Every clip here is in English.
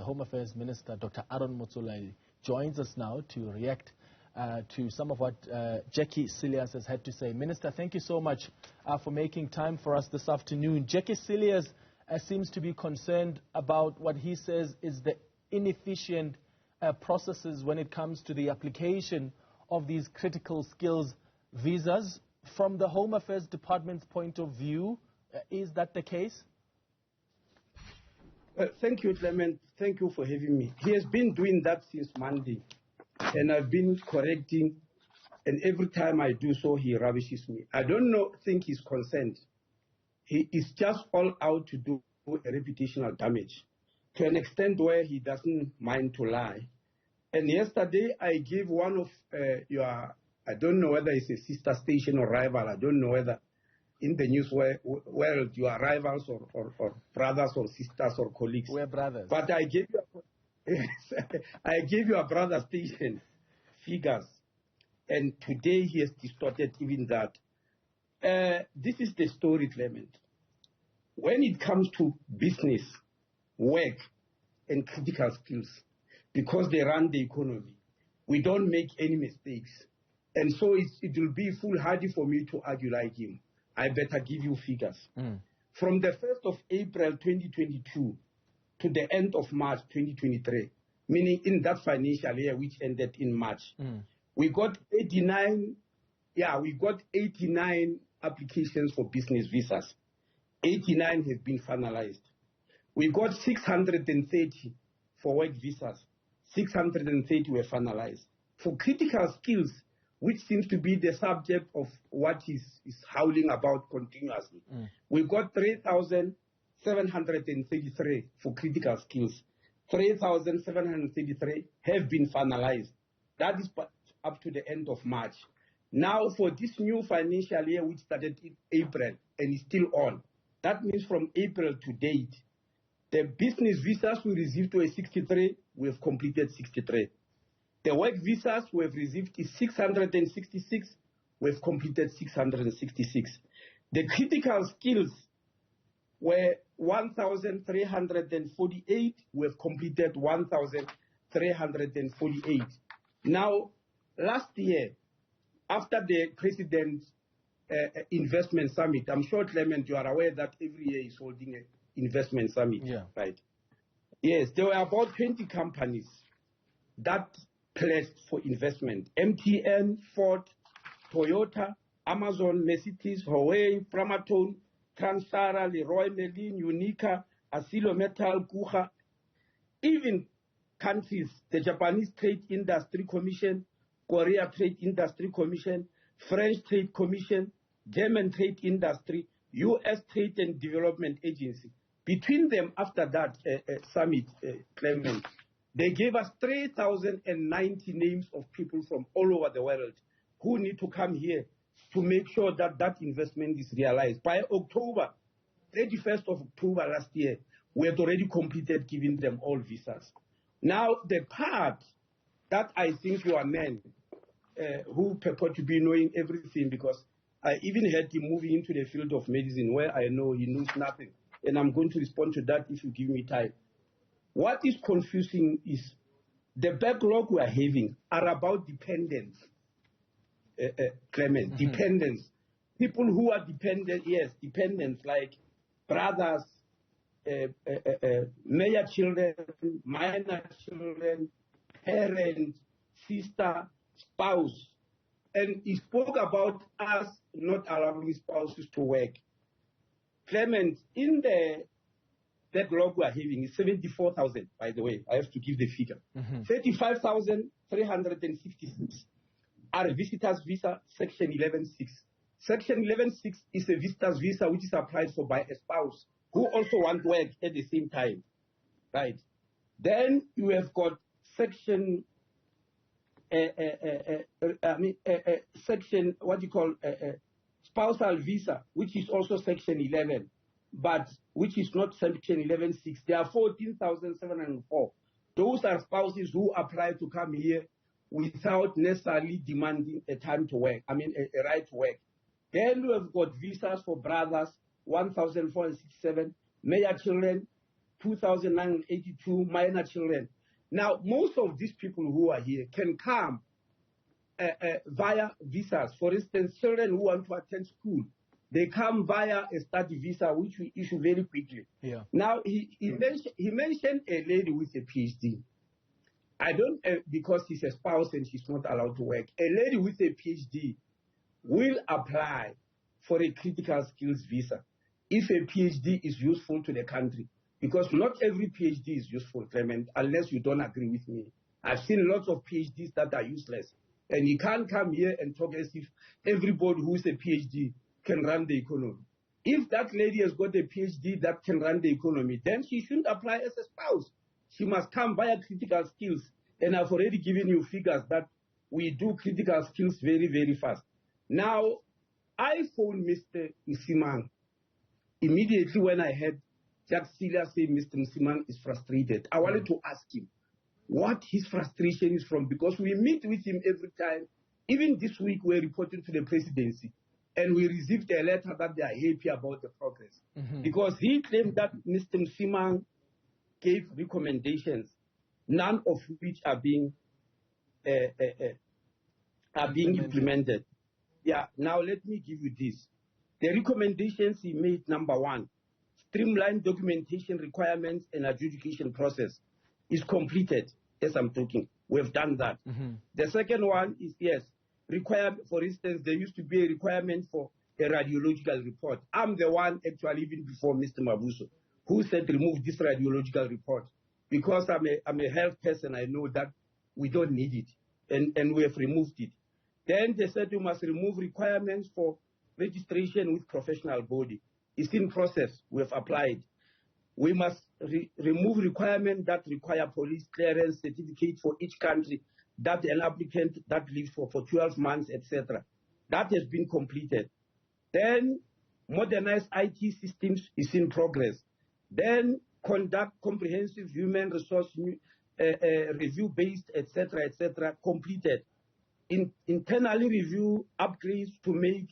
the Home Affairs Minister, Dr. Motsoaledi, joins us now to react to some of what Jakkie Cilliers has had to say. Minister, thank you so much for making time for us this afternoon. Jakkie Cilliers seems to be concerned about what he says is the inefficient processes when it comes to the application of these critical skills visas. From the Home Affairs Department's point of view, is that the case? Thank you, Clement. Thank you for having me. He has been doing that since Monday, and I've been correcting, and every time I do so, he rubbishes me. I don't think he's concerned. He is just all out to do a reputational damage to an extent where he doesn't mind to lie. And yesterday, I gave one of your, I don't know whether it's a sister station or rival, I don't know whether in the news world you are rivals or brothers or sisters or colleagues. We're brothers. But I gave you a brother station figures, and today he has distorted even that. This is the story, Clement. When it comes to business, work, and critical skills, because they run the economy, we don't make any mistakes. And so it will be foolhardy for me to argue like him. I better give you figures. From the 1st of April 2022 to the end of March 2023, meaning in that financial year which ended in March, we got 89 applications for business visas. 89 have been finalized. We got 630 for work visas. 630 were finalized. For critical skills, which seems to be the subject of what is howling about continuously, we got 3,733 for critical skills. 3,733 have been finalized. That is up to the end of March. Now, for this new financial year, which started in April and is still on, that means from April to date, the business visas we received were 63, we have completed 63. The work visas we have received is 666, we have completed 666. The critical skills were 1,348, we have completed 1,348. Now, last year, after the President's investment summit, I'm sure, Clement, you are aware that every year is holding an investment summit, right? Yes, there were about 20 companies that pledged for investment. MTN, Ford, Toyota, Amazon, Mercedes, Huawei, Framatome, Transara, Leroy Merlin, Unica, Asilo Metal, Kuha. Even countries, the Japanese Trade Industry Commission, Korea Trade Industry Commission, French Trade Commission, German Trade Industry, U.S. Trade and Development Agency. Between them, after that summit, Clement, they gave us 3,090 names of people from all over the world who need to come here to make sure that that investment is realized. By October, 31st of October last year, we had already completed giving them all visas. Now, the part that I think you are men who purport to be knowing everything, because I even had him moving into the field of medicine where I know he knows nothing. And I'm going to respond to that if you give me time. What is confusing is the backlog we are having are about dependents, Clement, dependents. People who are dependent, yes, dependents like brothers, major children, minor children, parents, sister, spouse. And he spoke about us not allowing spouses to work. Clement, in the backlog we are having is 74,000, by the way. I have to give the figure. 35,366 are visitors visa, section 11.6. Section 11.6 is a visitor's visa which is applied for by a spouse who also want work at the same time, right? Then you have got section, section, what you call spousal visa, which is also section 11, but which is not section 11.6. There are 14,704. Those are spouses who apply to come here without necessarily demanding a time to work, a right to work. Then we have got visas for brothers, 1,467, major children, 2,982 minor children. Now, most of these people who are here can come via visas. For instance, children who want to attend school, they come via a study visa, which we issue very quickly. Yeah. Now, he mentioned a lady with a PhD. I don't, because he's a spouse and she's not allowed to work. A lady with a PhD will apply for a critical skills visa if a PhD is useful to the country. Because not every PhD is useful, Clement, unless you don't agree with me. I've seen lots of PhDs that are useless. And you can't come here and talk as if everybody who's a PhD can run the economy. If that lady has got a PhD that can run the economy, then she shouldn't apply as a spouse. She must come via critical skills. And I've already given you figures that we do critical skills very, very fast. Now, I phoned Mr. Msimang immediately when I heard Cilliers say Mr. Msimang is frustrated. I wanted to ask him what his frustration is from, because we meet with him every time. Even this week, we're reporting to the presidency. And we received a letter that they are happy about the progress. Because he claimed that Mr. Msimang gave recommendations, none of which are being implemented. Yeah, now let me give you this. The recommendations he made, number one, streamline documentation requirements and adjudication process is completed as I'm talking. We've done that. The second one is, yes, for instance, there used to be a requirement for a radiological report. I'm the one, actually, even before Mr. Mabuso, who said remove this radiological report. Because I'm a health person, I know that we don't need it. And we have removed it. Then they said we must remove requirements for registration with professional body. It's in process. We have applied. We must remove requirements that require police clearance certificate for each country that an applicant that lives for 12 months, etc. That has been completed. Then modernize IT systems is in progress. Then conduct comprehensive human resource review-based, etc., completed. Internally review upgrades to make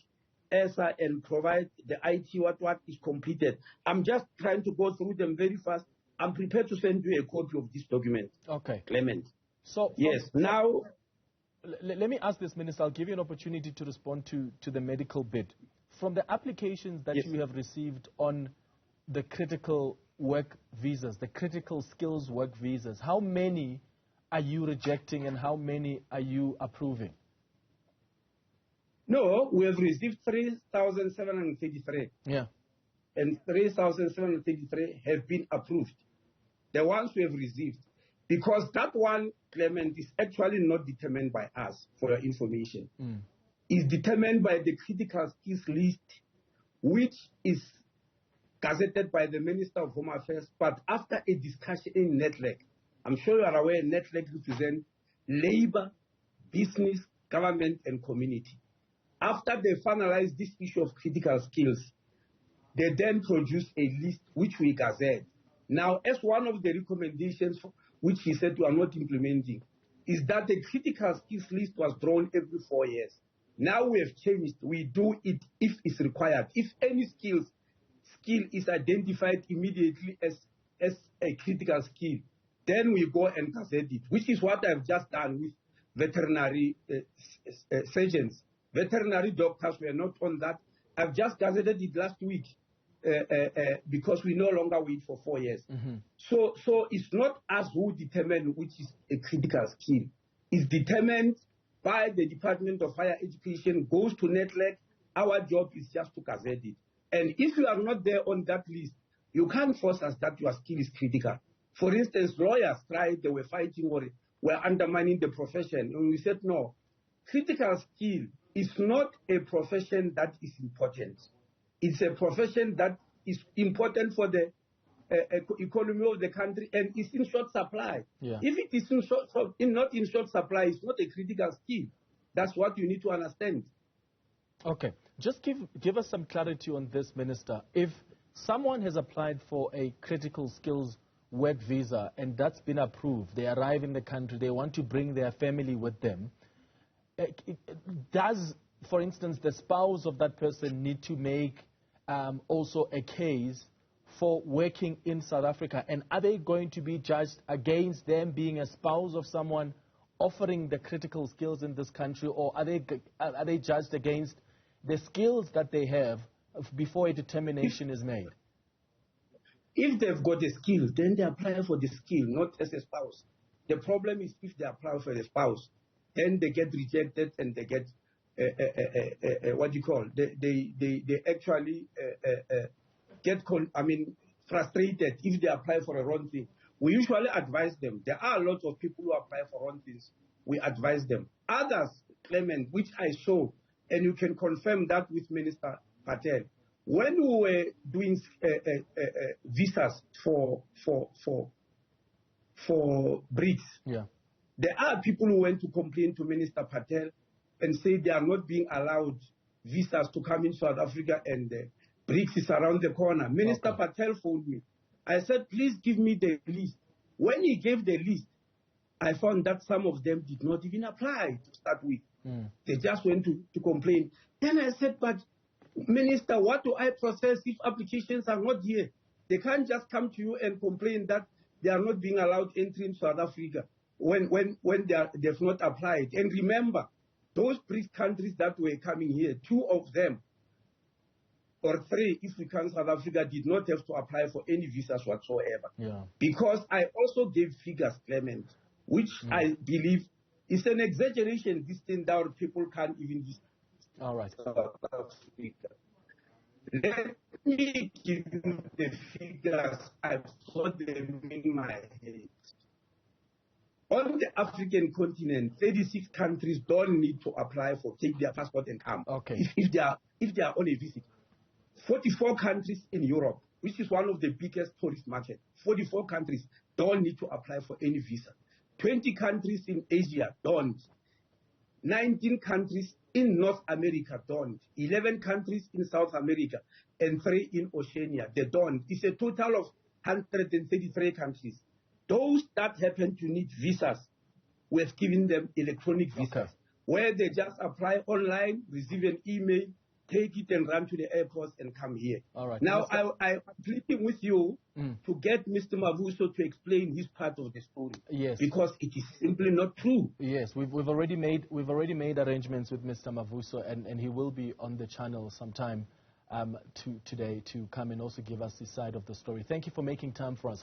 ESA and provide the IT what is completed. I'm just trying to go through them very fast. I'm prepared to send you a copy of this document. Okay. Clement. So yes, now let me ask this, Minister. I'll give you an opportunity to respond to the medical bit. From the applications that you have received on the critical work visas, the critical skills work visas, how many are you rejecting and how many are you approving? No, we have received 3,733. Yeah. And 3,733 have been approved. The ones we have received. Because that one, Clement, is actually not determined by us, for your information. It's determined by the critical skills list, which is gazetted by the Minister of Home Affairs, but after a discussion in NETLEC. I'm sure you are aware NETLEC represents labor, business, government, and community. After they finalize this issue of critical skills, they then produce a list which we gazette. Now, as one of the recommendations which he said we are not implementing, is that the critical skills list was drawn every 4 years. Now we have changed. We do it if it's required. If any skill is identified immediately as a critical skill, then we go and gazette it, which is what I've just done with veterinary surgeons. Veterinary doctors were not on that. I've just gazetted it last week because we no longer wait for 4 years. So it's not us who determine which is a critical skill. It's determined by the Department of Higher Education, goes to NETLEC. Our job is just to gazette it. And if you are not there on that list, you can't force us that your skill is critical. For instance, lawyers tried, they were fighting or were undermining the profession. And we said, no, critical skill is not a profession that is important. It's a profession that is important for the economy of the country and is in short supply. Yeah. If it is not in short supply, it's not a critical skill. That's what you need to understand. Okay. Just give us some clarity on this, Minister. If someone has applied for a critical skills work visa and that's been approved, they arrive in the country, they want to bring their family with them, does, for instance, the spouse of that person need to make also a case for working in South Africa? And are they going to be judged against them being a spouse of someone offering the critical skills in this country, or are they judged against the skills that they have before a determination is made? If they've got a skill, then they apply for the skill, not as a spouse. The problem is if they apply for a spouse, then they get rejected and they get what do you call? They actually get frustrated if they apply for a wrong thing. We usually advise them. There are a lot of people who apply for wrong things. We advise them. Others, Clement, which I saw, and you can confirm that with Minister Patel, when we were doing visas for BRICS, there are people who went to complain to Minister Patel and say they are not being allowed visas to come in South Africa, and BRICS is around the corner. Minister Patel phoned me. I said, please give me the list. When he gave the list, I found that some of them did not even apply to start with. They just went to complain. Then I said, but Minister, what do I process if applications are not here? They can't just come to you and complain that they are not being allowed entry in South Africa when they've not applied. And remember, those BRICS countries that were coming here, 2 of them, or 3, if we count South Africa, did not have to apply for any visas whatsoever. Because I also gave figures, Clement, which I believe is an exaggeration. This thing that people can't even visit South Africa. Let me give you the figures. I saw them in my head. On the African continent, 36 countries don't need to apply for, take their passport and come. If they are on a visit. 44 countries in Europe, which is one of the biggest tourist markets, 44 countries don't need to apply for any visa. 20 countries in Asia don't. 19 countries in North America don't. 11 countries in South America and 3 in Oceania. They don't. It's a total of 133 countries. Those that happen to need visas, we have given them electronic visas, where they just apply online, receive an email, take it and run to the airport and come here. Now, I'm pleading with you to get Mr. Mavuso to explain his part of the story. Because it is simply not true. Yes, we've already made arrangements with Mr. Mavuso, and he will be on the channel sometime today to come and also give us his side of the story. Thank you for making time for us.